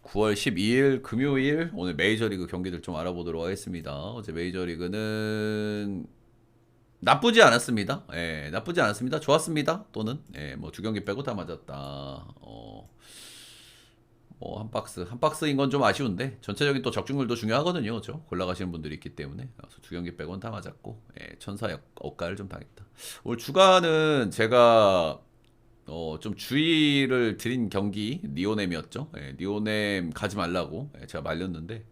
9월 12일 금요일 오늘 메이저리그 경기들 좀 알아보도록 하겠습니다. 어제 메이저리그는 나쁘지 않았습니다. 예, 나쁘지 않았습니다. 좋았습니다. 또는 예, 뭐 두 경기 빼고 다 맞았다. 뭐 한 박스인 건 좀 아쉬운데 전체적인 또 적중률도 중요하거든요. 그렇죠? 골라가시는 분들이 있기 때문에 그래서 두 경기 빼고는 다 맞았고 예, 천사 억가를 좀 당했다. 오늘 주간은 제가 좀 주의를 드린 경기 니오넴이었죠. 예, 니오넴 가지 말라고 제가 말렸는데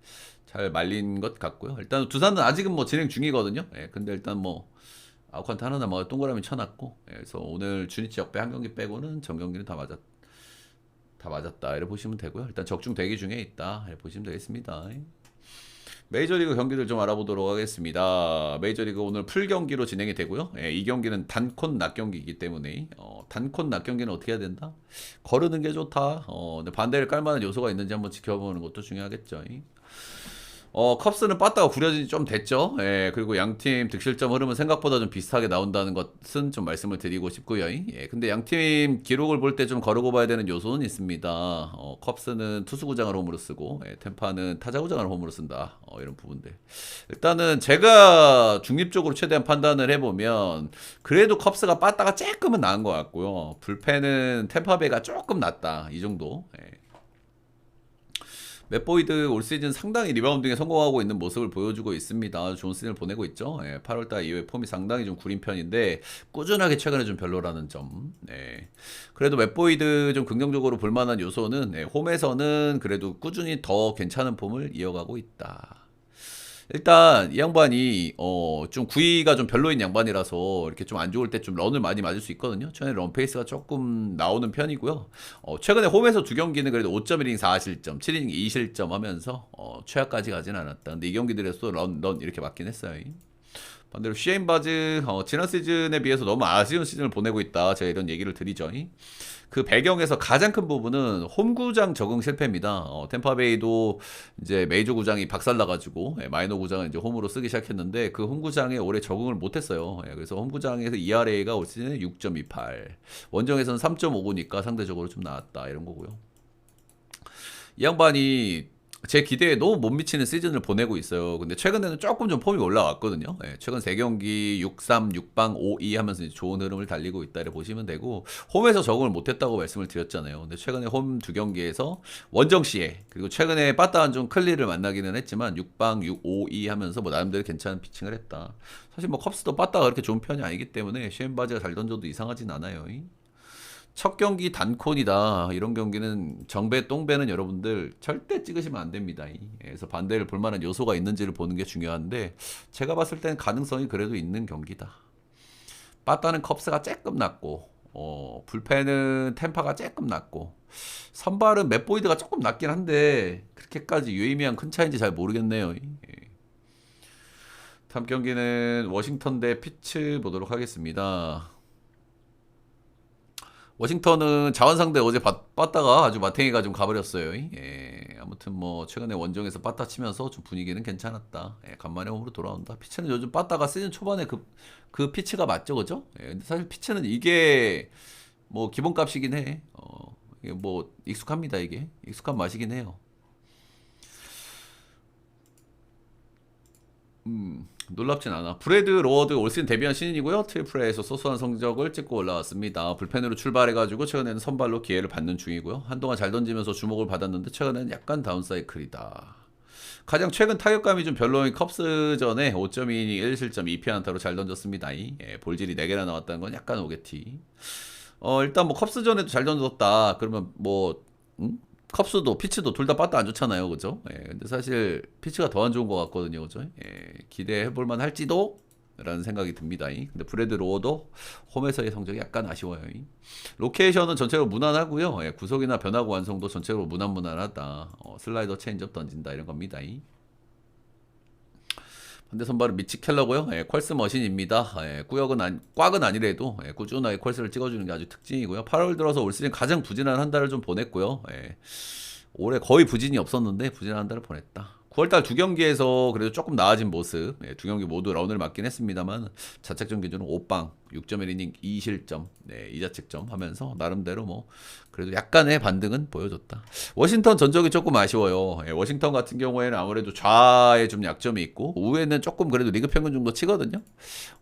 잘 말린 것 같고요. 일단 두산은 아직은 뭐 진행 중이거든요. 예, 근데 일단 뭐 아웃카운트 하나 남아 동그라미 쳐놨고 그래서 오늘 주니치 역배 한 경기 빼고는 전 경기는 다 맞았다 이렇게 보시면 되고요. 일단 적중 대기 중에 있다 이렇게 보시면 되겠습니다. 메이저리그 경기들 좀 알아보도록 하겠습니다. 메이저리그 오늘 풀 경기로 진행이 되고요. 예, 이 경기는 단콘 낮 경기이기 때문에 단콘 낮 경기는 어떻게 해야 된다? 거르는 게 좋다. 근데 반대를 깔만한 요소가 있는지 한번 지켜보는 것도 중요하겠죠. 컵스는 빠따가 구려진 지 좀 됐죠. 예, 그리고 양팀 득실점 흐름은 생각보다 좀 비슷하게 나온다는 것은 좀 말씀을 드리고 싶고요. 예, 근데 양팀 기록을 볼 때 좀 거르고 봐야 되는 요소는 있습니다. 컵스는 투수구장을 홈으로 쓰고, 예, 템파는 타자구장을 홈으로 쓴다. 이런 부분들. 일단은 제가 중립적으로 최대한 판단을 해보면, 그래도 컵스가 빠따가 조금은 나은 것 같고요. 불펜은 템파베이가 조금 낫다. 이 정도. 예. 맷보이드 올 시즌 상당히 리바운딩에 성공하고 있는 모습을 보여주고 있습니다. 좋은 시즌을 보내고 있죠. 예, 8월달 이후에 폼이 상당히 좀 구린 편인데 꾸준하게 최근에 좀 별로라는 점. 예. 그래도 맷보이드 좀 긍정적으로 볼만한 요소는 홈에서는 그래도 꾸준히 더 괜찮은 폼을 이어가고 있다. 일단 이 양반이 좀 구위가 좀 별로인 양반이라서 이렇게 좀 안 좋을 때 좀 런을 많이 맞을 수 있거든요. 최근에 런 페이스가 조금 나오는 편이고요. 최근에 홈에서 두 경기는 그래도 5.1이닝 4실점, 7이닝 2실점 하면서 최하까지 가진 않았다. 근데 이 경기들에서 런 이렇게 맞긴 했어요. 반대로 쉐인 바즈 지난 시즌에 비해서 너무 아쉬운 시즌을 보내고 있다. 제가 이런 얘기를 드리죠. 그 배경에서 가장 큰 부분은 홈구장 적응 실패입니다. 템파베이도 이제 메이저 구장이 박살나가지고 마이너 구장을 이제 홈으로 쓰기 시작했는데 그 홈구장에 올해 적응을 못했어요. 그래서 홈구장에서 ERA가 올 시즌에 6.28, 원정에서는 3.59니까 상대적으로 좀 나았다 이런 거고요. 이 양반이 제 기대에 너무 못 미치는 시즌을 보내고 있어요. 근데 최근에는 조금 좀 폼이 올라왔거든요. 예, 최근 3경기 6-3, 6방 5-2 하면서 이제 좋은 흐름을 달리고 있다를 보시면 되고 홈에서 적응을 못했다고 말씀을 드렸잖아요. 근데 최근에 홈 2경기에서 원정시에 그리고 최근에 빠따한 좀 클리를 만나기는 했지만 6방 6-5-2 하면서 뭐 나름대로 괜찮은 피칭을 했다. 사실 뭐 컵스도 빠따가 그렇게 좋은 편이 아니기 때문에 쉐인바지가 잘 던져도 이상하진 않아요. 첫 경기 단콘이다. 이런 경기는 정배, 똥배는 여러분들 절대 찍으시면 안 됩니다. 그래서 반대를 볼 만한 요소가 있는지를 보는 게 중요한데 제가 봤을 땐 가능성이 그래도 있는 경기다. 빠따는 컵스가 조금 낮고 불펜은 템파가 조금 낮고 선발은 맷보이드가 조금 낮긴 한데 그렇게까지 유의미한 큰 차이인지 잘 모르겠네요. 다음 경기는 워싱턴 대 피츠 보도록 하겠습니다. 워싱턴은 자원상대 어제 빠따가 아주 마탱이가 좀 가버렸어요. 예, 아무튼 뭐 최근에 원정에서 빠따 치면서 좀 분위기는 괜찮았다. 예, 간만에 홈으로 돌아온다. 피치는 요즘 빠따가 시즌 초반에 그 피치가 맞죠, 그죠? 예, 근데 사실 피치는 이게 뭐 기본값이긴 해. 이게 뭐 익숙합니다, 이게 익숙한 맛이긴 해요. 놀랍진 않아. 브래드 로워드 올 시즌 데뷔한 신인이고요. 트리플에서 소소한 성적을 찍고 올라왔습니다. 불펜으로 출발해가지고 최근에는 선발로 기회를 받는 중이고요. 한동안 잘 던지면서 주목을 받았는데 최근에는 약간 다운사이클이다. 가장 최근 타격감이 좀 별로인 컵스전에 5.2이닝 1실점 2피안타로 잘 던졌습니다. 볼질이 4개나 나왔다는 건 약간 오게티. 일단 뭐 컵스전에도 잘 던졌다. 그러면 뭐 컵스도 피치도 둘 다 빠따 안 좋잖아요, 그죠? 예, 근데 사실 피치가 더 안 좋은 것 같거든요, 그죠? 예, 기대해 볼 만할지도 라는 생각이 듭니다. 근데 브래드 로어도 홈에서의 성적이 약간 아쉬워요. 로케이션은 전체로 무난하고요. 예, 구속이나 변화구 완성도 전체로 무난무난하다. 슬라이더 체인지업 던진다 이런 겁니다. 반대 선발은 미치 켈러고요. 예, 퀄스 머신입니다. 예, 꽉은 아니래도 꾸준하게 퀄스를 찍어주는 게 아주 특징이고요. 8월 들어서 올 시즌 가장 부진한 한 달을 좀 보냈고요. 올해 거의 부진이 없었는데 부진한 한 달을 보냈다. 9월달 두 경기에서 그래도 조금 나아진 모습. 두 경기 모두 런을 맞긴 했습니다만 자책점 기준으로 5빵 6.1이닝 2실점 2자책점 하면서 나름대로 뭐 그래도 약간의 반등은 보여줬다. 워싱턴 전적이 조금 아쉬워요. 워싱턴 같은 경우에는 아무래도 좌에 좀 약점이 있고 우에는 조금 그래도 리그 평균 정도 치거든요.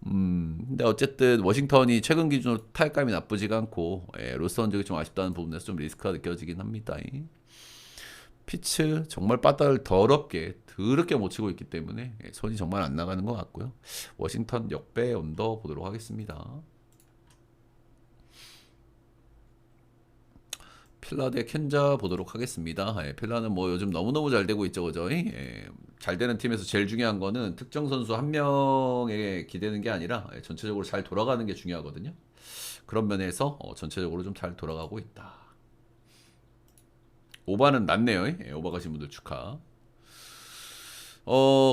근데 어쨌든 워싱턴이 최근 기준으로 타격감이 나쁘지가 않고 로스터 전적이 좀 아쉽다는 부분에서 좀 리스크가 느껴지긴 합니다. 피츠 정말 빠따를 더럽게 못 치고 있기 때문에 손이 정말 안 나가는 것 같고요. 워싱턴 역배 언더 보도록 하겠습니다. 필라 대 켄자 보도록 하겠습니다. 필라는 뭐 요즘 너무너무 잘 되고 있죠, 그죠? 잘 되는 팀에서 제일 중요한 거는 특정 선수 한 명에 기대는 게 아니라 전체적으로 잘 돌아가는 게 중요하거든요. 그런 면에서 전체적으로 좀 잘 돌아가고 있다. 오바는 났네요. 오바 가신 분들 축하.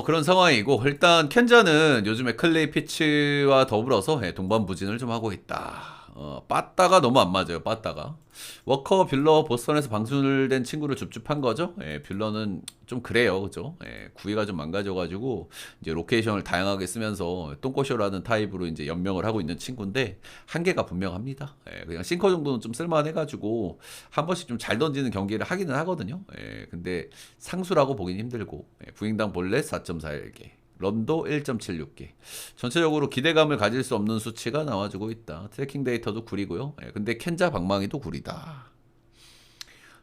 그런 상황이고 일단 켄자는 요즘에 클레이 피츠와 더불어서 동반부진을 좀 하고 있다. 빠따가 너무 안 맞아요. 빠따가 워커 뷰러 보스턴에서 방출된 친구를 줍줍한 거죠. 뷰러는 좀 그래요, 그죠? 구위가 좀 망가져가지고 이제 로케이션을 다양하게 쓰면서 똥꼬쇼라는 타입으로 이제 연명을 하고 있는 친구인데 한계가 분명합니다. 그냥 싱커 정도는 좀 쓸만해가지고 한 번씩 좀 잘 던지는 경기를 하기는 하거든요. 근데 상수라고 보긴 힘들고 부인당 볼넷 4.41개. 런도 1.76개. 전체적으로 기대감을 가질 수 없는 수치가 나와주고 있다. 트래킹 데이터도 구리고요. 근데 켄자 방망이도 구리다.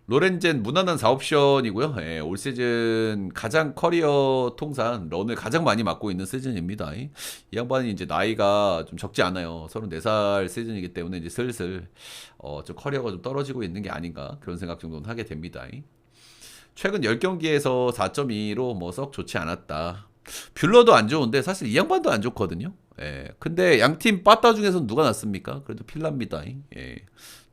로렌젠 무난한 4옵션이고요. 올 시즌 가장 커리어 통산 런을 가장 많이 맡고 있는 시즌입니다. 이 양반이 이제 나이가 좀 적지 않아요. 34살 시즌이기 때문에 이제 슬슬 좀 커리어가 좀 떨어지고 있는 게 아닌가 그런 생각 정도는 하게 됩니다. 최근 10경기에서 4.2로 뭐 썩 좋지 않았다. 뷰러도 안 좋은데 사실 이 양반도 안 좋거든요. 근데 양팀 빠따 중에서는 누가 낫습니까? 그래도 필라입니다.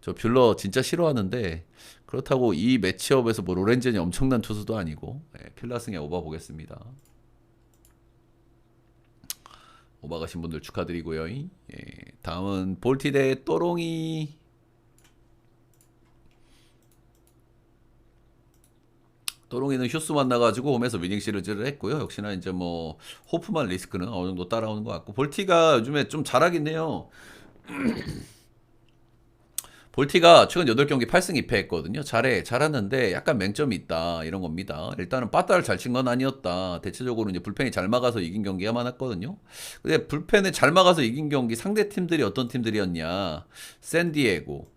저 뷰러 진짜 싫어하는데 그렇다고 이 매치업에서 뭐 로렌젠이 엄청난 투수도 아니고 필라 승에 오바 보겠습니다. 오바 가신 분들 축하드리고요. 다음은 볼티 대 또롱이. 또롱이는 휴스 만나가지고 홈에서 위닝 시리즈를 했고요. 역시나 이제 뭐 호프만 리스크는 어느 정도 따라오는 것 같고 볼티가 요즘에 좀 잘하긴 해요. 볼티가 최근 8경기 8승 2패 했거든요. 잘하는데 약간 맹점이 있다 이런 겁니다. 일단은 빠따를 잘 친 건 아니었다. 대체적으로 이제 불펜이 잘 막아서 이긴 경기가 많았거든요. 근데 불펜에 잘 막아서 이긴 경기 상대 팀들이 어떤 팀들이었냐? 샌디에고,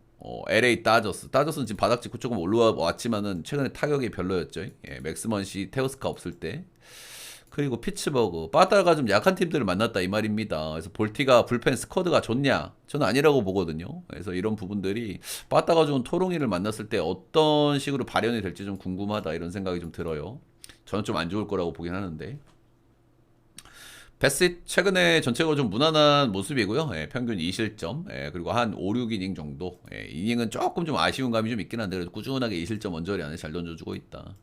LA 다저스는 지금 바닥 짚고 조금 올라왔지만은 최근에 타격이 별로였죠. 맥스먼시 테오스카 없을 때. 그리고 피츠버그 빠따가 좀 약한 팀들을 만났다 이 말입니다. 그래서 볼티가 불펜 스쿼드가 좋냐? 저는 아니라고 보거든요. 그래서 이런 부분들이 빠따가 좋은 토롱이를 만났을 때 어떤 식으로 발현이 될지 좀 궁금하다 이런 생각이 좀 들어요. 저는 좀 안 좋을 거라고 보긴 하는데. 베싯 최근에 전체적으로 좀 무난한 모습이고요. 평균 2실점 그리고 한 5, 6이닝 정도. 이닝은 조금 좀 아쉬운 감이 좀 있긴 한데 그래도 꾸준하게 2실점 원저리 안에 잘 던져주고 있다.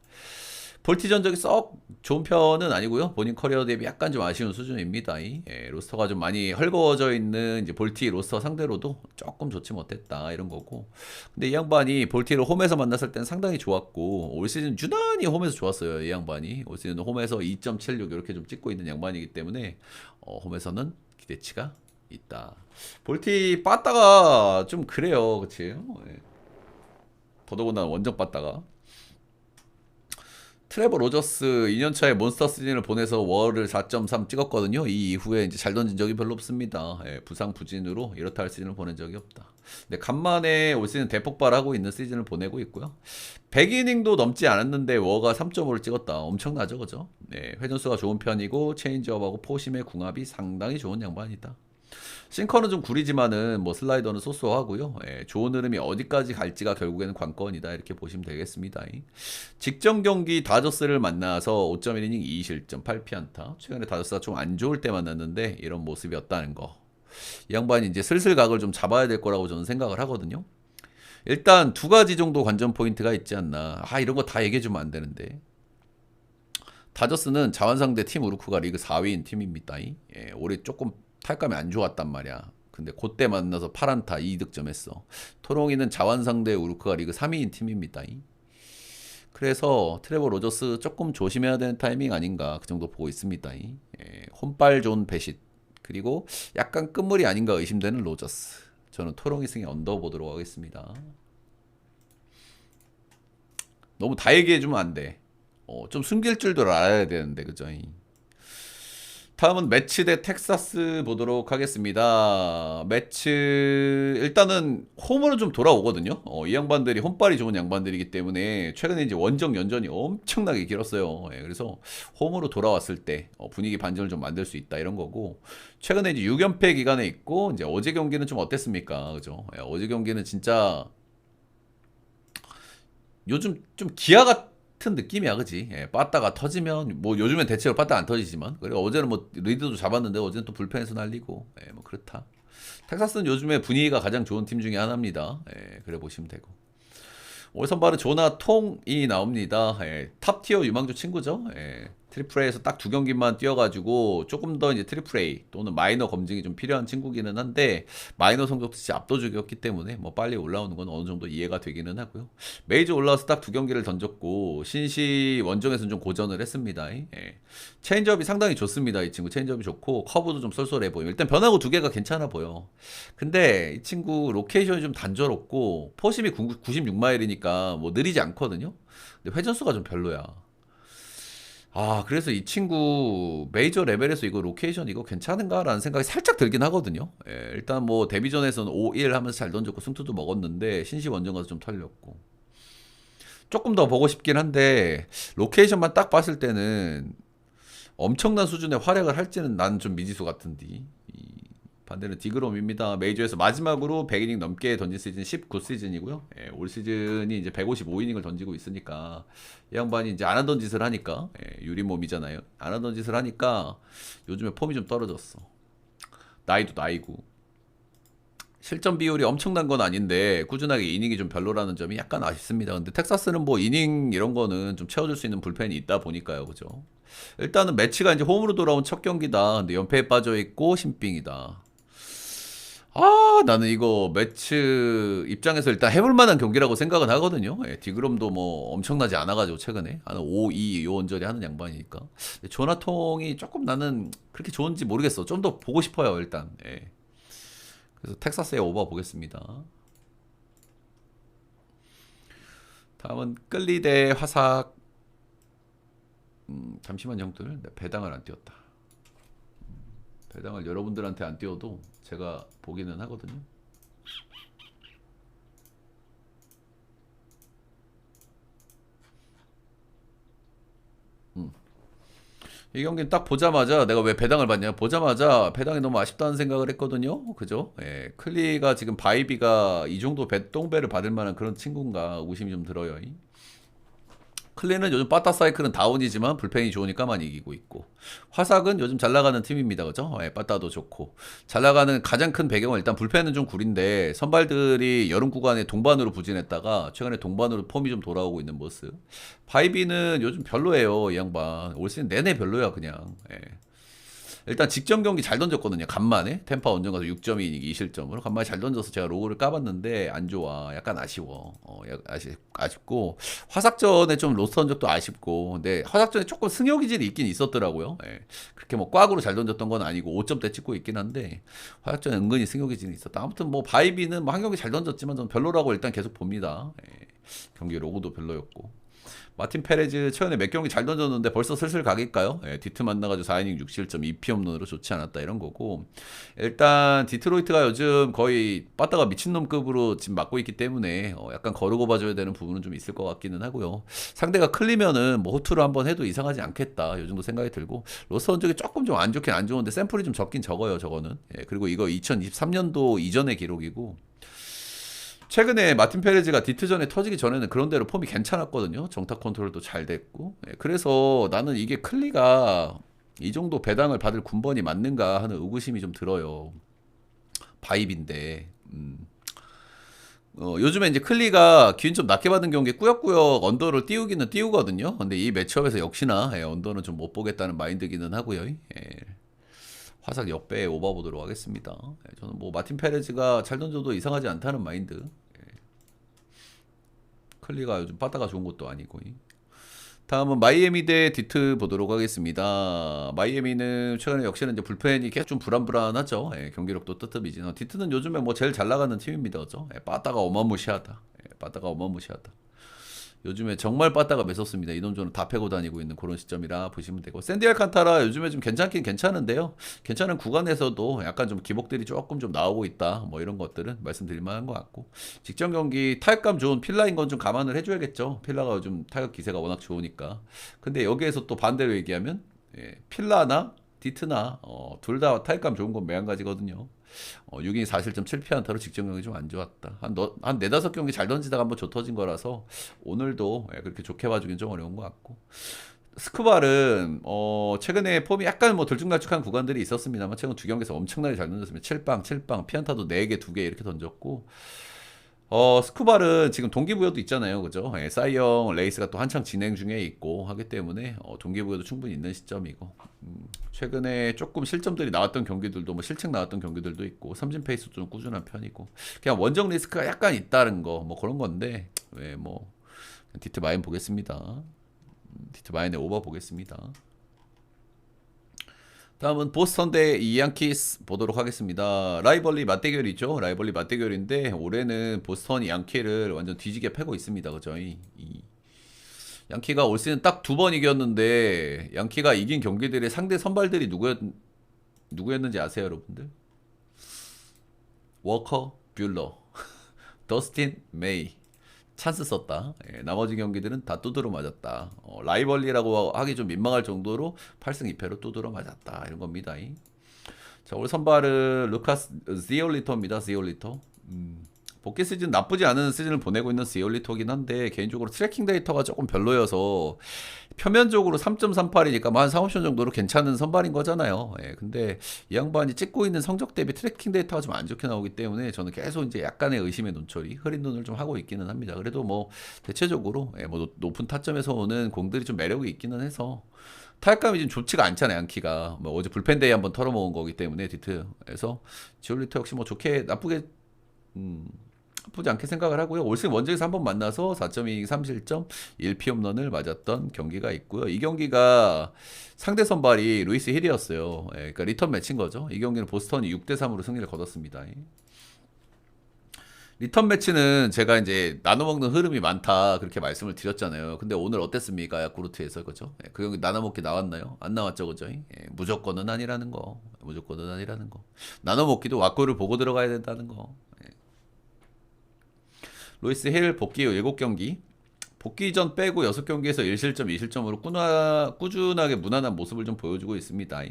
볼티 전적이 썩 좋은 편은 아니고요. 본인 커리어 대비 약간 좀 아쉬운 수준입니다. 로스터가 좀 많이 헐거워져 있는 이제 볼티 로스터 상대로도 조금 좋지 못했다 이런 거고. 근데 이 양반이 볼티를 홈에서 만났을 땐 상당히 좋았고 올 시즌 유난히 홈에서 좋았어요. 이 양반이 올 시즌 홈에서 2.76 이렇게 좀 찍고 있는 양반이기 때문에 홈에서는 기대치가 있다. 볼티 빠따가 좀 그래요, 그치? 더더군다나 원정 빠따가. 트레버 로저스 2년차에 몬스터 시즌을 보내서 월을 4.3 찍었거든요. 이 이후에 이제 잘 던진 적이 별로 없습니다. 부상 부진으로 이렇다 할 시즌을 보낸 적이 없다. 근데 간만에 올 시즌 대폭발하고 있는 시즌을 보내고 있고요. 100이닝도 넘지 않았는데 워가 3.5를 찍었다. 엄청나죠, 그죠? 회전수가 좋은 편이고 체인지업하고 포심의 궁합이 상당히 좋은 양반이다. 싱커는 좀 구리지만은 뭐 슬라이더는 쏘쏘하고요. 좋은 흐름이 어디까지 갈지가 결국에는 관건이다 이렇게 보시면 되겠습니다. 직전 경기 다저스를 만나서 5.1이닝 2실점 8피안타. 최근에 다저스가 좀 안 좋을 때 만났는데 이런 모습이었다는 거. 이 양반이 이제 슬슬 각을 좀 잡아야 될 거라고 저는 생각을 하거든요. 일단 두 가지 정도 관전 포인트가 있지 않나. 이런 거 다 얘기해 주면 안 되는데. 다저스는 자완상대 팀 우르크가 리그 4위인 팀입니다. 올해 조금 탈감이 안 좋았단 말이야. 근데 그때 만나서 8안타 2득점 했어. 토롱이는 자완상대 우르크가 리그 3위인 팀입니다. 그래서 트레버 로저스 조금 조심해야 되는 타이밍 아닌가 그 정도 보고 있습니다. 혼발 좋은 배sit 그리고 약간 끝물이 아닌가 의심되는 로저스. 저는 토롱이 승에 언더 보도록 하겠습니다. 너무 다 얘기해주면 안 돼. 좀 숨길 줄도 알아야 되는데 그죠? 다음은 매치 대 텍사스 보도록 하겠습니다. 매치 일단은 홈으로 좀 돌아오거든요. 이 양반들이 홈발이 좋은 양반들이기 때문에 최근에 이제 원정 연전이 엄청나게 길었어요. 그래서 홈으로 돌아왔을 때 분위기 반전을 좀 만들 수 있다 이런 거고 최근에 이제 6연패 기간에 있고 이제 어제 경기는 좀 어땠습니까? 그죠? 어제 경기는 진짜 요즘 좀 기아 같은 느낌이야, 그지? 빠따가 터지면 뭐 요즘엔 대체로 빠따 안 터지지만 그리고 어제는 뭐 리드도 잡았는데 어제는 또 불펜에서 날리고 뭐 그렇다. 텍사스는 요즘에 분위기가 가장 좋은 팀 중에 하나입니다. 그래 보시면 되고 올 선발은 조나 통이 나옵니다. 탑티어 유망주 친구죠. 트리플 A에서 딱 2경기만 뛰어가지고 조금 더 이제 트리플 A 또는 마이너 검증이 좀 필요한 친구기는 한데 마이너 성적도 진짜 압도적이었기 때문에 뭐 빨리 올라오는 건 어느 정도 이해가 되기는 하고요. 메이저 올라와서 딱 2경기를 던졌고 신시 원정에서는 좀 고전을 했습니다. 체인지업이 상당히 좋습니다. 이 친구 체인지업이 좋고 커브도 좀 쏠쏠해 보여요. 일단 변화구 2개가 괜찮아 보여. 근데 이 친구 로케이션이 좀 단조롭고 포심이 96마일이니까 뭐 느리지 않거든요. 근데 회전수가 좀 별로야. 그래서 이 친구 메이저 레벨에서 이거 로케이션 이거 괜찮은가라는 생각이 살짝 들긴 하거든요. 일단 뭐 데뷔전에서는 5-1 하면서 잘 던졌고 승투도 먹었는데 신시 원정 가서 좀 털렸고 조금 더 보고 싶긴 한데 로케이션만 딱 봤을 때는 엄청난 수준의 활약을 할지는 나는 좀 미지수 같은데 반대는 디그롬입니다. 메이저에서 마지막으로 100이닝 넘게 던진 시즌 19시즌이고요. 올 시즌이 이제 155이닝을 던지고 있으니까 이 양반이 이제 안 하던 짓을 하니까 유리몸이잖아요. 안 하던 짓을 하니까 요즘에 폼이 좀 떨어졌어. 나이도 나이고 실점 비율이 엄청난 건 아닌데 꾸준하게 이닝이 좀 별로라는 점이 약간 아쉽습니다. 근데 텍사스는 뭐 이닝 이런 거는 좀 채워줄 수 있는 불펜이 있다 보니까요. 그죠? 일단은 매치가 이제 홈으로 돌아온 첫 경기다. 근데 연패에 빠져 있고 신빙이다. 나는 이거 매치 입장에서 일단 해볼 만한 경기라고 생각은 하거든요. 디그롬도 뭐 엄청나지 않아가지고 최근에 한 5-2 요원절이 하는 양반이니까. 조나통이 조금 나는 그렇게 좋은지 모르겠어. 좀 더 보고 싶어요 일단. 그래서 텍사스에 오버 보겠습니다. 다음은 끌리 대 화삭. 잠시만 형들, 배당을 안 띄웠다. 배당을 여러분들한테 안 띄워도 제가 보기는 하거든요. 이 경기는 딱 보자마자 내가 왜 배당을 받냐 보자마자 배당이 너무 아쉽다는 생각을 했거든요. 그죠? 클리가 지금 바이비가 이 정도 똥배를 받을 만한 그런 친구인가 의심이 좀 들어요. 클리는 요즘 빠따 사이클은 다운이지만 불펜이 좋으니까만 이기고 있고 화삭은 요즘 잘 나가는 팀입니다. 그죠? 빠따도 좋고 잘 나가는 가장 큰 배경은 일단 불펜은 좀 구린데 선발들이 여름 구간에 동반으로 부진했다가 최근에 동반으로 폼이 좀 돌아오고 있는 모습. 바이비는 요즘 별로예요. 이 양반 올 시즌 내내 별로야 그냥. 일단 직전 경기 잘 던졌거든요. 간만에 템파 원정 가서 6.2 2실점으로 간만에 잘 던져서 제가 로고를 까봤는데 안 좋아. 약간 아쉬워. 아쉽고 화삭전에 좀 로스터 한 적도 아쉽고 근데 화삭전에 조금 승효 기질이 있긴 있었더라고요. 그렇게 뭐 꽉으로 잘 던졌던 건 아니고 5점대 찍고 있긴 한데 화삭전에 은근히 승효 기질이 있었다. 아무튼 뭐 바이비는 뭐 한 경기 잘 던졌지만 저는 별로라고 일단 계속 봅니다. 경기 로고도 별로였고. 마틴 페레즈 최근에 몇 경기 잘 던졌는데 벌써 슬슬 각일까요? 디트 만나가지고 4이닝 6실점 2피 홈런으로 좋지 않았다 이런 거고 일단 디트로이트가 요즘 거의 빠따가 미친놈급으로 지금 맞고 있기 때문에 약간 거르고 봐줘야 되는 부분은 좀 있을 것 같기는 하고요. 상대가 클리면은 뭐 호투를 한번 해도 이상하지 않겠다 요 정도 생각이 들고 로스터 흔적이 조금 좀 안 좋긴 안 좋은데 샘플이 좀 적긴 적어요 저거는. 그리고 이거 2023년도 이전의 기록이고 최근에 마틴 페레즈가 디트전에 터지기 전에는 그런대로 폼이 괜찮았거든요. 정타 컨트롤도 잘 됐고. 그래서 나는 이게 클리가 이 정도 배당을 받을 군번이 맞는가 하는 의구심이 좀 들어요. 바입인데. 요즘에 이제 클리가 기운 좀 낮게 받은 경기에 꾸역꾸역 언더를 띄우기는 띄우거든요. 근데 이 매치업에서 역시나 언더는 좀 못 보겠다는 마인드기는 하고요. 화삭 역배에 오버 보도록 하겠습니다. 저는 뭐 마틴 페레즈가 잘 던져도 이상하지 않다는 마인드. 클리가 요즘 빠따가 좋은 것도 아니고. 다음은 마이애미 대 디트 보도록 하겠습니다. 마이애미는 최근에 역시나 이제 불펜이 계속 좀 불안불안하죠. 예, 경기력도 뜨뜻미지. 디트는 요즘에 뭐 제일 잘 나가는 팀입니다. 그죠? 예, 빠따가 어마무시하다. 예, 빠따가 어마무시하다. 요즘에 정말 빠따가 매섭습니다. 이동조는 다 패고 다니고 있는 그런 시점이라 보시면 되고, 샌디 알칸타라 요즘에 좀 괜찮긴 괜찮은데요. 괜찮은 구간에서도 약간 좀 기복들이 조금 좀 나오고 있다. 뭐 이런 것들은 말씀드릴 만한 것 같고, 직전 경기 타격감 좋은 필라인 건 좀 감안을 해줘야겠죠. 필라가 요즘 타격 기세가 워낙 좋으니까. 근데 여기에서 또 반대로 얘기하면 필라나 디트나 둘 다 타격감 좋은 건 매한가지거든요. 6인 4실점 7피안타로 직전 경기 좀 안 좋았다. 한 4, 5경기 잘 던지다가 한번 조 터진 거라서 오늘도 그렇게 좋게 봐주긴 좀 어려운 것 같고. 스크발은 최근에 폼이 약간 뭐 들쭉날쭉한 구간들이 있었습니다만 최근 두 경기에서 엄청나게 잘 던졌습니다. 7빵, 피안타도 4개, 2개 이렇게 던졌고, 스쿠발은 지금 동기부여도 있잖아요. 그죠? 예, 사이영 레이스가 또 한창 진행 중에 있고 하기 때문에 동기부여도 충분히 있는 시점이고, 최근에 조금 실점들이 나왔던 경기들도 뭐 실책 나왔던 경기들도 있고, 삼진 페이스도 좀 꾸준한 편이고, 그냥 원정 리스크가 약간 있다는 거 뭐 그런 건데, 뭐 디트 마인 보겠습니다. 디트 마인의 오버 보겠습니다. 다음은 보스턴 대 양키스 보도록 하겠습니다. 라이벌리 맞대결이죠. 라이벌리 맞대결인데 올해는 보스턴이 양키를 완전 뒤지게 패고 있습니다. 그죠? 이 양키가 올 시즌 딱 2번 이겼는데, 양키가 이긴 경기들의 상대 선발들이 누구였는지 아세요, 여러분들? 워커, 뷰러, 더스틴, 메이. 찬스 썼다. 나머지 경기들은 다 두드러 맞았다. 라이벌리라고 하기 좀 민망할 정도로 8승 2패로 두드러 맞았다. 이런 겁니다. 자, 올 선발은 루카스 지올리토입니다. 지올리토. 복귀 시즌 나쁘지 않은 시즌을 보내고 있는 지올리토긴 한데, 개인적으로 트래킹 데이터가 조금 별로여서 표면적으로 3.38이니까 뭐 한 3, 5션 정도로 괜찮은 선발인 거잖아요. 근데 이 양반이 찍고 있는 성적 대비 트래킹 데이터가 좀 안 좋게 나오기 때문에 저는 계속 이제 약간의 의심의 눈초리, 흐린 눈을 좀 하고 있기는 합니다. 그래도 뭐 대체적으로 뭐 높은 타점에서 오는 공들이 좀 매력이 있기는 해서, 타격감이 좀 좋지가 않잖아요. 양키가 뭐 어제 불펜데이 한번 털어먹은 거기 때문에 디트에서 지올리토 역시 뭐 좋게 나쁘게 나쁘지 않게 생각을 하고요. 올 시즌 원정에서 한번 만나서 4.2 3실점 1피 홈런을 맞았던 경기가 있고요. 이 경기가 상대 선발이 루이스 힐이었어요. 그러니까 리턴 매치인 거죠. 이 경기는 보스턴이 6대3으로 승리를 거뒀습니다. 리턴 매치는 제가 이제 나눠먹는 흐름이 많다 그렇게 말씀을 드렸잖아요. 근데 오늘 어땠습니까? 야쿠르트에서. 그죠? 그 경기 나눠먹기 나왔나요? 안 나왔죠. 그죠? 무조건은 아니라는 거. 무조건은 아니라는 거. 나눠먹기도 와꾸를 보고 들어가야 된다는 거. 로이스 힐 복귀 7경기. 복귀 전 빼고 6경기에서 1실점, 2실점으로 꾸준하게 무난한 모습을 좀 보여주고 있습니다.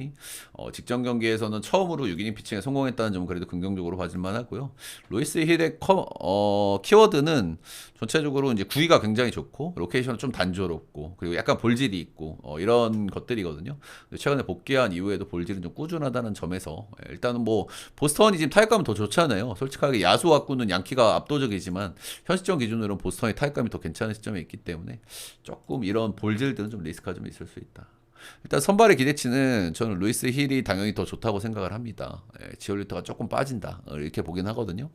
직전 경기에서는 처음으로 6이닝 피칭에 성공했다는 점은 그래도 긍정적으로 봐줄만 하고요. 로이스 힐의 키워드는 전체적으로 이제 구위가 굉장히 좋고, 로케이션은 좀 단조롭고, 그리고 약간 볼질이 있고, 이런 것들이거든요. 최근에 복귀한 이후에도 볼질은 좀 꾸준하다는 점에서, 일단은 뭐, 보스턴이 지금 타격감은 더 좋잖아요. 솔직하게 야수 와꾸는 양키가 압도적이지만, 현 시점 기준으로는 보스턴이 타격감이 더 괜찮은 시점에 있기 때문에 조금 이런 볼질들은 좀 리스크가 좀 있을 수 있다. 일단 선발의 기대치는 저는 루이스 힐이 당연히 더 좋다고 생각을 합니다. 지올리토가 조금 빠진다 이렇게 보긴 하거든요.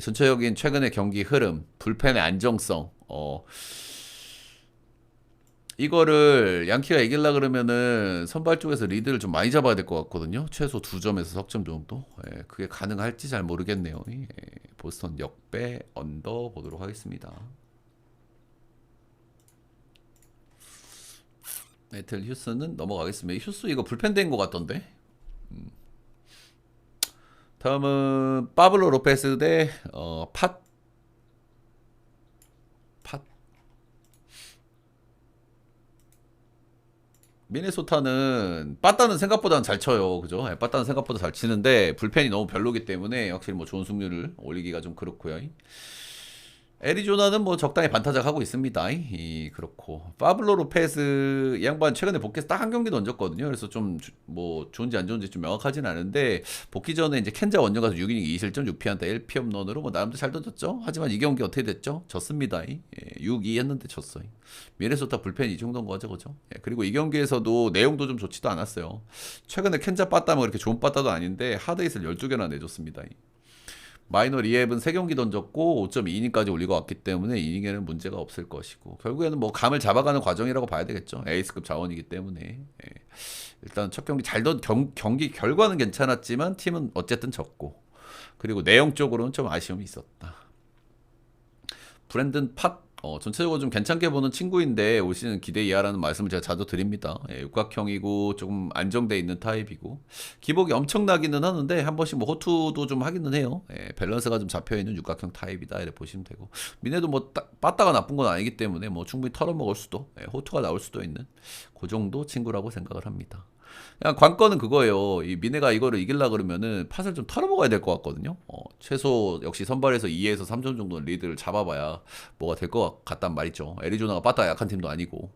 전체적인 최근의 경기 흐름, 불펜의 안정성, 이거를 양키가 이길라 그러면은 선발 쪽에서 리드를 좀 많이 잡아야 될 것 같거든요. 최소 2점에서 석점 정도. 그게 가능할지 잘 모르겠네요. 보스턴 역배 언더 보도록 하겠습니다. 메틀 휴스는 넘어가겠습니다. 휴스 이거 불펜된 것 같던데. 다음은 파블로 로페스 대 팟. 미네소타는 빠따는 생각보다는 잘 쳐요. 그죠? 빠따는 생각보다 잘 치는데 불펜이 너무 별로기 때문에 확실히 뭐 좋은 승률을 올리기가 좀 그렇고요. 애리조나는 뭐 적당히 반타작 하고 있습니다. 그렇고 파블로 로페스 이 양반 최근에 복귀해서 딱 한 경기 던졌거든요. 그래서 좀 뭐 좋은지 안 좋은지 좀 명확하진 않은데, 복귀 전에 이제 켄자 원정 가서 6이닝 2실점 6피안타 1피 홈런으로 뭐 나름대로 잘 던졌죠. 하지만 이 경기 어떻게 됐죠? 졌습니다. 6-2 했는데 졌어요. 미네소타 불펜 이 정도인 거죠, 그죠? 그리고 이 경기에서도 내용도 좀 좋지도 않았어요. 최근에 켄자 빠따면 그렇게 좋은 빠따도 아닌데 하드잇을 12개나 내줬습니다. 마이너 리앱은 3경기 던졌고 5.2이닝까지 올리고 왔기 때문에 이닝에는 문제가 없을 것이고 결국에는 뭐 감을 잡아가는 과정이라고 봐야 되겠죠. 에이스급 자원이기 때문에 일단 첫 경기 경기 결과는 괜찮았지만 팀은 어쨌든 졌고 그리고 내용적으로는 좀 아쉬움이 있었다. 브랜든 팟 전체적으로 좀 괜찮게 보는 친구인데 올 시즌 기대 이하라는 말씀을 제가 자주 드립니다. 육각형이고 조금 안정돼 있는 타입이고 기복이 엄청나기는 하는데 한 번씩 뭐 호투도 좀 하기는 해요. 밸런스가 좀 잡혀 있는 육각형 타입이다 이렇게 보시면 되고 미네도 뭐 빠따가 나쁜 건 아니기 때문에 뭐 충분히 털어먹을 수도 호투가 나올 수도 있는 그 정도 친구라고 생각을 합니다. 그냥 관건은 그거예요. 이 미네가 이거를 이길라 그러면은 팟을 좀 털어먹어야 될 것 같거든요. 최소 역시 선발에서 2에서 3점 정도는 리드를 잡아봐야 뭐가 될 것 같단 말이죠. 애리조나가 빠따 약한 팀도 아니고.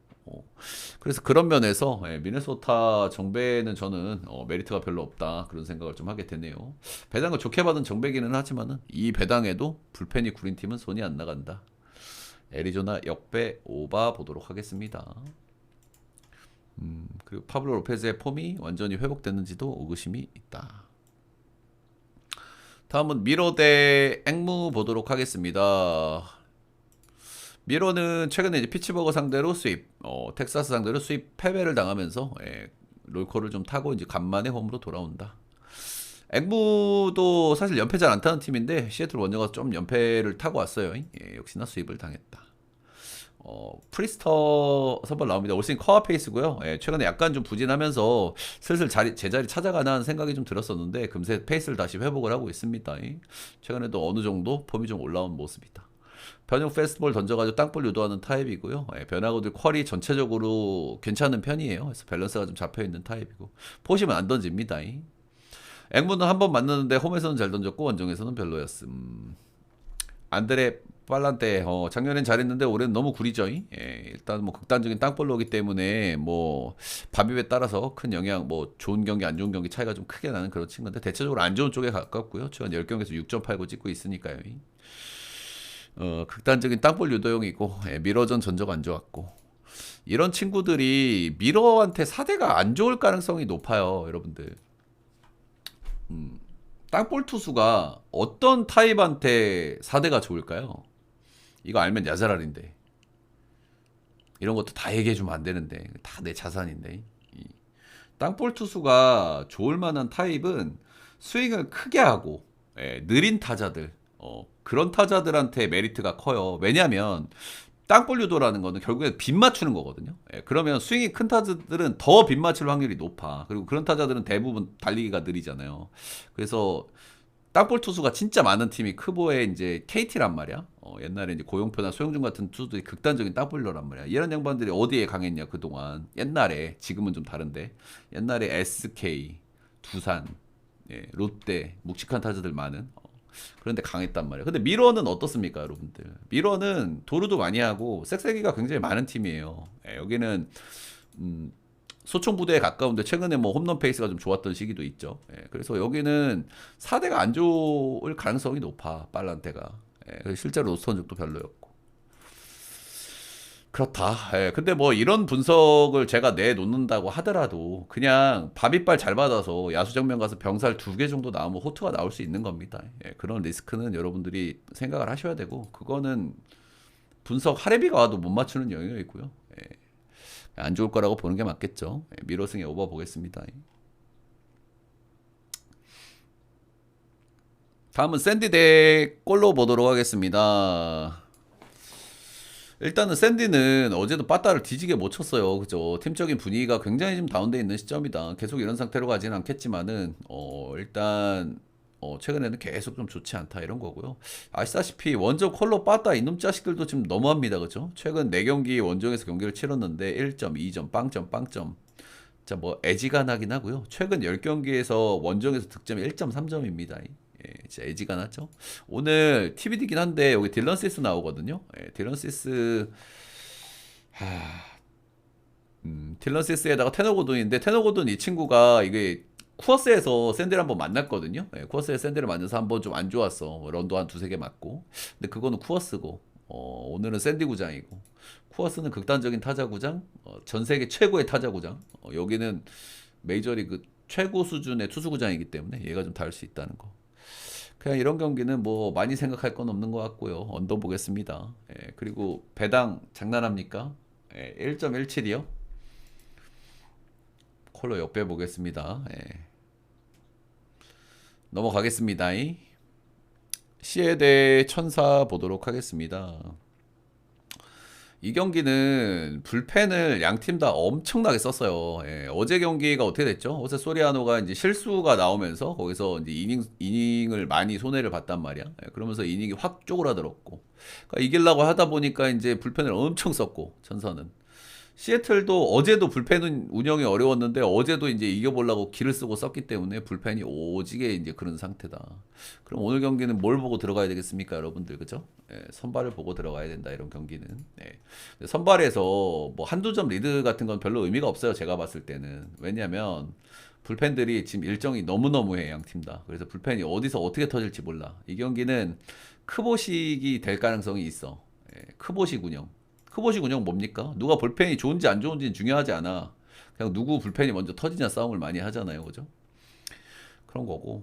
그래서 그런 면에서 미네소타 정배는 저는 메리트가 별로 없다 그런 생각을 좀 하게 되네요. 배당을 좋게 받은 정배기는 하지만은 이 배당에도 불펜이 구린 팀은 손이 안 나간다. 애리조나 역배 오바 보도록 하겠습니다. 그리고 파블로 로페즈의 폼이 완전히 회복됐는지도 의구심이 있다. 다음은 미러 대 앵무 보도록 하겠습니다. 미러는 최근에 이제 피츠버그 상대로 수입, 텍사스 상대로 수입 패배를 당하면서 롤코를 좀 타고 이제 간만에 홈으로 돌아온다. 앵무도 사실 연패 잘 안 타는 팀인데 시애틀 원저가 좀 연패를 타고 왔어요. 역시나 수입을 당했다. 프리스터 선발 나옵니다. 올 시즌 커어 페이스고요. 최근에 약간 좀 부진하면서 슬슬 제자리 찾아가나 생각이 좀 들었었는데 금세 페이스를 다시 회복을 하고 있습니다. 최근에도 어느 정도 폼이 좀 올라온 모습이다. 변형 페스티벌 던져가지고 땅볼 유도하는 타입이고요. 변화구들 퀄이 전체적으로 괜찮은 편이에요. 그래서 밸런스가 좀 잡혀있는 타입이고 포심은 안 던집니다. 앵무는 한 번 맞는데 홈에서는 잘 던졌고 원정에서는 별로였음. 안드레 팔란테 작년엔 잘했는데 올해는 너무 구리죠. 일단 뭐 극단적인 땅볼로기 때문에 뭐 바비에 따라서 큰 영향 뭐 좋은 경기 안 좋은 경기 차이가 좀 크게 나는 그런 친구인데 대체적으로 안 좋은 쪽에 가깝고요. 최근 10경기에서 6.89 찍고 있으니까요. 극단적인 땅볼 유도형이고 미러전 전적 안 좋았고 이런 친구들이 미러한테 4대가 안 좋을 가능성이 높아요. 여러분들 땅볼 투수가 어떤 타입한테 4대가 좋을까요? 이거 알면 야자랄인데 이런 것도 다 얘기해주면 안 되는데 다 내 자산인데 땅볼 투수가 좋을 만한 타입은 스윙을 크게 하고 느린 타자들 그런 타자들한테 메리트가 커요. 왜냐하면 땅볼 유도라는 거는 결국에 빗 맞추는 거거든요. 그러면 스윙이 큰 타자들은 더 빗 맞출 확률이 높아. 그리고 그런 타자들은 대부분 달리기가 느리잖아요. 그래서 땅볼 투수가 진짜 많은 팀이 크보의 이제 KT란 말이야. 옛날에 이제 고용표나 소영준 같은 투수들이 극단적인 땅볼러란 말이야. 이런 양반들이 어디에 강했냐 그동안. 옛날에 지금은 좀 다른데 옛날에 SK, 두산, 롯데 묵직한 타자들 많은 그런데 강했단 말이야. 근데 미러는 어떻습니까, 여러분들? 미러는 도루도 많이 하고 색색이가 굉장히 많은 팀이에요. 여기는 소총 부대에 가까운데 최근에 뭐 홈런 페이스가 좀 좋았던 시기도 있죠. 그래서 여기는 4대가 안 좋을 가능성이 높아. 빨란테가. 실제로 로스터 적도 별로였고. 그렇다. 근데 뭐 이런 분석을 제가 내놓는다고 하더라도 그냥 바비빨 잘 받아서 야수정면 가서 병살 2개 정도 나오면 호투가 나올 수 있는 겁니다. 그런 리스크는 여러분들이 생각을 하셔야 되고 그거는 분석 하레비가 와도 못 맞추는 영역이고요. 안 좋을 거라고 보는 게 맞겠죠. 미러승에 오버 보겠습니다. 다음은 샌디 대 꼴로 보도록 하겠습니다. 일단은 샌디는 어제도 빠따를 뒤지게 못 쳤어요. 그죠? 팀적인 분위기가 굉장히 좀 다운돼 있는 시점이다. 계속 이런 상태로 가지는 않겠지만은 일단 최근에는 계속 좀 좋지 않다 이런 거고요. 아시다시피 원정 콜로 빠따 이놈 자식들도 지금 너무합니다. 그죠? 최근 4경기 원정에서 경기를 치렀는데 1점, 2점, 빵점, 빵점. 자, 뭐 애지간하긴 하고요. 최근 10경기에서 원정에서 득점이 1.3점입니다. 진짜 애지간하죠. 오늘 TBD긴 한데 여기 딜런 시스 나오거든요. 딜런 시스 딜런 시스에다가 테너 고든인데 테너 고든 이 친구가 이게 쿠어스에서 샌디를 한번 만났거든요. 쿠어스에 샌디를 만나서 한번 좀 안 좋았어. 런도 한 두세 개 맞고. 근데 그거는 쿠어스고 오늘은 샌디 구장이고 쿠어스는 극단적인 타자 구장, 전 세계 최고의 타자 구장. 여기는 메이저리그 최고 수준의 투수 구장이기 때문에 얘가 좀 다를 수 있다는 거. 그냥 이런 경기는 뭐 많이 생각할 건 없는 것 같고요. 언더 보겠습니다. 예, 그리고 배당 장난합니까? 예, 1.17이요? 콜로 역배 보겠습니다. 예, 넘어가겠습니다. 시에 대해 천사 보도록 하겠습니다. 이 경기는 불펜을 양 팀 다 엄청나게 썼어요. 예, 어제 경기가 어떻게 됐죠? 어제 소리아노가 이제 실수가 나오면서 거기서 이제 이닝을 많이 손해를 봤단 말이야. 예, 그러면서 이닝이 확 쪼그라들었고. 그러니까 이기려고 하다 보니까 이제 불펜을 엄청 썼고, 천사는. 시애틀도 어제도 불펜 운영이 어려웠는데 어제도 이제 이겨보려고 기를 쓰고 썼기 때문에 불펜이 오지게 이제 그런 상태다. 그럼 오늘 경기는 뭘 보고 들어가야 되겠습니까, 여러분들, 그죠? 예, 선발을 보고 들어가야 된다, 이런 경기는. 예. 선발에서 뭐 한두 점 리드 같은 건 별로 의미가 없어요, 제가 봤을 때는. 왜냐면 불펜들이 지금 일정이 너무너무해, 양 팀 다. 그래서 불펜이 어디서 어떻게 터질지 몰라. 이 경기는 크보식이 될 가능성이 있어. 예, 크보식 운영. 크보식 운영 뭡니까? 누가 불펜이 좋은지 안 좋은지는 중요하지 않아. 그냥 누구 불펜이 먼저 터지냐 싸움을 많이 하잖아요, 그죠? 그런 거고.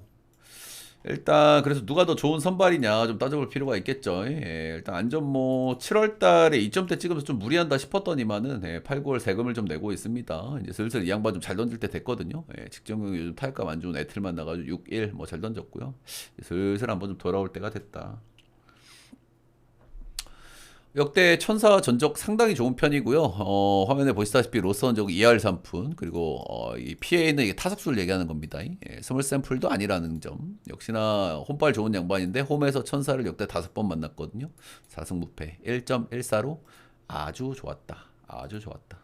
일단 그래서 누가 더 좋은 선발이냐 좀 따져볼 필요가 있겠죠. 예, 일단 안전모 7월 달에 2점대 찍으면서 좀 무리한다 싶었더니만은 8, 9월 세금을 좀 내고 있습니다. 이제 슬슬 이 양반 좀 잘 던질 때 됐거든요. 예, 직전경기 요즘 타격감 안 좋은 애틀만 나가지고 6, 1 뭐 잘 던졌고요. 슬슬 한번 좀 돌아올 때가 됐다. 역대 천사 전적 상당히 좋은 편이고요. 화면에 보시다시피 로스 전적 2할 3푼 그리고 이 PA는 이게 타석수를 얘기하는 겁니다. 예, 스몰 샘플도 아니라는 점. 역시나 홈발 좋은 양반인데 홈에서 천사를 역대 5번 만났거든요. 4승 무패 1.14로 아주 좋았다. 아주 좋았다.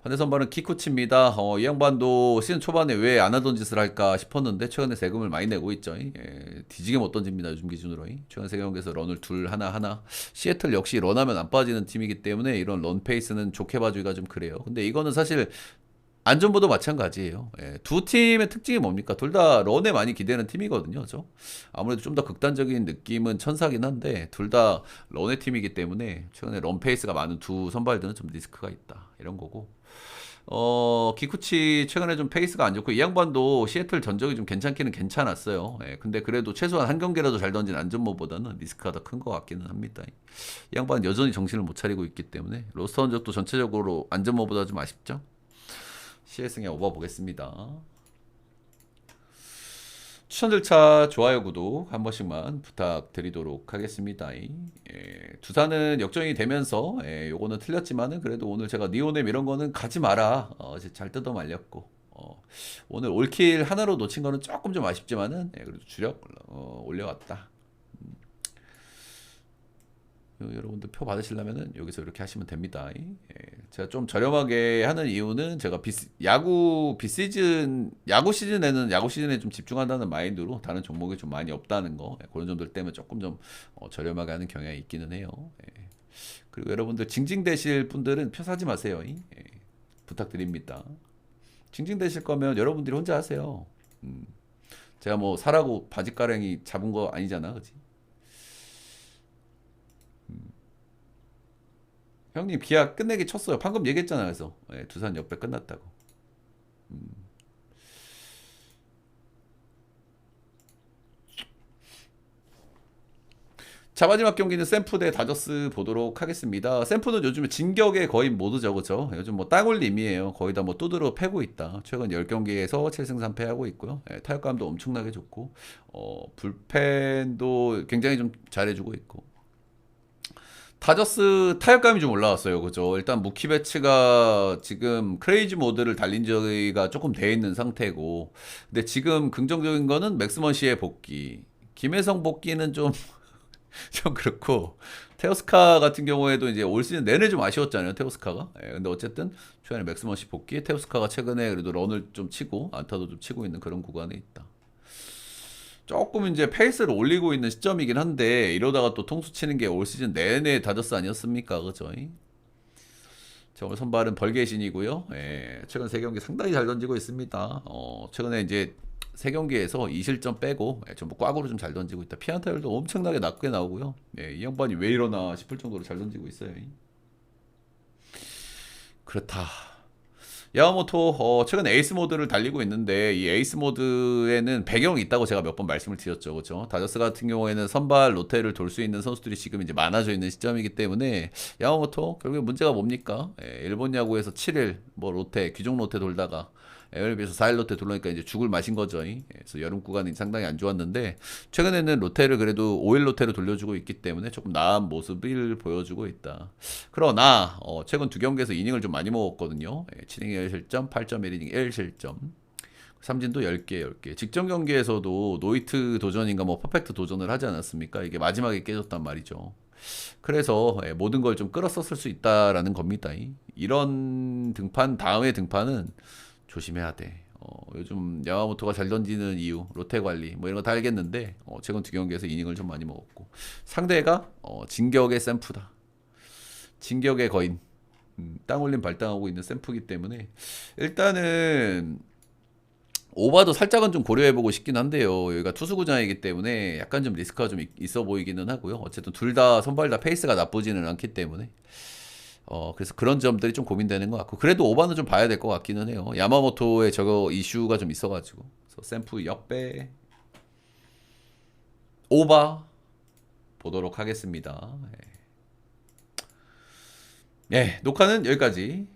반대 선발은 키쿠치입니다. 이 양반도 시즌 초반에 왜 안 하던 짓을 할까 싶었는데 최근에 세금을 많이 내고 있죠. 예, 뒤지게 못 던집니다. 요즘 기준으로. 최근 세 경기에서 런을 둘 하나. 시애틀 역시 런하면 안 빠지는 팀이기 때문에 이런 런 페이스는 좋게 봐주기가 좀 그래요. 근데 이거는 사실 안전보도 마찬가지예요. 예, 두 팀의 특징이 뭡니까? 둘 다 런에 많이 기대는 팀이거든요. 그죠? 아무래도 좀 더 극단적인 느낌은 천사긴 한데 둘 다 런의 팀이기 때문에 최근에 런 페이스가 많은 두 선발들은 좀 리스크가 있다. 이런 거고. 기쿠치 최근에 좀 페이스가 안 좋고 이 양반도 시애틀 전적이 좀 괜찮기는 괜찮았어요. 예, 근데 그래도 최소한 한 경기라도 잘 던진 안전모보다는 리스크가 더 큰 것 같기는 합니다. 이 양반은 여전히 정신을 못 차리고 있기 때문에 로스터 전적도 전체적으로 안전모보다 좀 아쉽죠. CS승에 오버 보겠습니다. 추천 절차 좋아요 구독 한 번씩만 부탁드리도록 하겠습니다. 예, 두산은 역전이 되면서 요거는 틀렸지만은 그래도 오늘 제가 니오넴 이런 거는 가지 마라 이제 잘 뜯어 말렸고 오늘 올킬 하나로 놓친 거는 조금 좀 아쉽지만은 그래도 주력 올려왔다. 여러분들 표 받으시려면은 여기서 이렇게 하시면 됩니다. 제가 좀 저렴하게 하는 이유는 제가 야구 비시즌 야구 시즌에 좀 집중한다는 마인드로 다른 종목이 좀 많이 없다는 거 그런 점들 때문에 조금 좀 저렴하게 하는 경향이 있기는 해요. 그리고 여러분들 징징대실 분들은 표 사지 마세요. 부탁드립니다. 징징대실 거면 여러분들이 혼자 하세요. 제가 뭐 사라고 바지가랑이 잡은 거 아니잖아, 그치? 형님 기아 끝내기 쳤어요. 방금 얘기했잖아요. 그래서 두산 역배 끝났다고. 자, 마지막 경기는 샘프 대 다저스 보도록 하겠습니다. 샘프는 요즘에 진격의 거의 모두죠, 그죠? 요즘 뭐 땅올림이에요. 거의 다 뭐 두드러 패고 있다. 최근 10경기에서 7승 3패 하고 있고요. 타격감도 엄청나게 좋고, 불펜도 굉장히 좀 잘해주고 있고. 다저스 타격감이 좀 올라왔어요. 그죠? 일단 무키 배츠가 지금 크레이지 모드를 달린 지가 조금 돼 있는 상태고. 근데 지금 긍정적인 거는 맥스먼 씨의 복귀. 김혜성 복귀는 좀, 좀 그렇고. 테오스카 같은 경우에도 이제 올 시즌 내내 좀 아쉬웠잖아요. 테오스카가. 근데 어쨌든 최근에 맥스먼 씨 복귀. 테오스카가 최근에 그래도 런을 좀 치고, 안타도 좀 치고 있는 그런 구간에 있다. 조금 이제 페이스를 올리고 있는 시점이긴 한데 이러다가 또 통수 치는 게 올 시즌 내내 다저스 아니었습니까? 그죠? 자, 오늘 선발은 벌게신이고요. 최근 3경기 상당히 잘 던지고 있습니다. 최근에 이제 3경기에서 2실점 빼고 전부 꽉으로 좀 잘 던지고 있다. 피안타율도 엄청나게 낮게 나오고요. 이 양반이 왜 이러나 싶을 정도로 잘 던지고 있어요. 그렇다. 야마모토 최근 에이스 모드를 달리고 있는데 이 에이스 모드에는 배경이 있다고 제가 몇 번 말씀을 드렸죠, 그렇죠? 다저스 같은 경우에는 선발 로테를 돌 수 있는 선수들이 지금 이제 많아져 있는 시점이기 때문에 야마모토 결국에 문제가 뭡니까? 일본 야구에서 7일 뭐 로테 귀족 로테 돌다가 예를 비해서 4일 로테 돌려니까 이제 죽을 마신 거죠. 그래서 여름 구간이 상당히 안 좋았는데 최근에는 로테를 그래도 5일 로테를 돌려주고 있기 때문에 조금 나은 모습을 보여주고 있다. 그러나 최근 두 경기에서 이닝을 좀 많이 먹었거든요. 7이닝 1실점, 8.1이닝 1실점. 삼진도 10개, 10개. 직전 경기에서도 노이트 도전인가 뭐 퍼펙트 도전을 하지 않았습니까? 이게 마지막에 깨졌단 말이죠. 그래서 모든 걸 좀 끌었었을 수 있다라는 겁니다. 이런 등판, 다음의 등판은 조심해야 돼. 요즘 야마모토가 잘 던지는 이유, 롯데 관리 뭐 이런 거 다 알겠는데 최근 두 경기에서 이닝을 좀 많이 먹었고 상대가 진격의 샘프다. 진격의 거인. 땅올림 발당하고 있는 샘프기 때문에 일단은 오바도 살짝은 좀 고려해보고 싶긴 한데요. 여기가 투수구장이기 때문에 약간 좀 리스크가 좀 있어 보이기는 하고요. 어쨌든 둘 다 선발 다 페이스가 나쁘지는 않기 때문에 그래서 그런 점들이 좀 고민되는 것 같고 그래도 오바는 좀 봐야 될 것 같기는 해요. 야마모토의 저거 이슈가 좀 있어가지고 그래서 샘프 역배 오바 보도록 하겠습니다. 예, 녹화는 여기까지.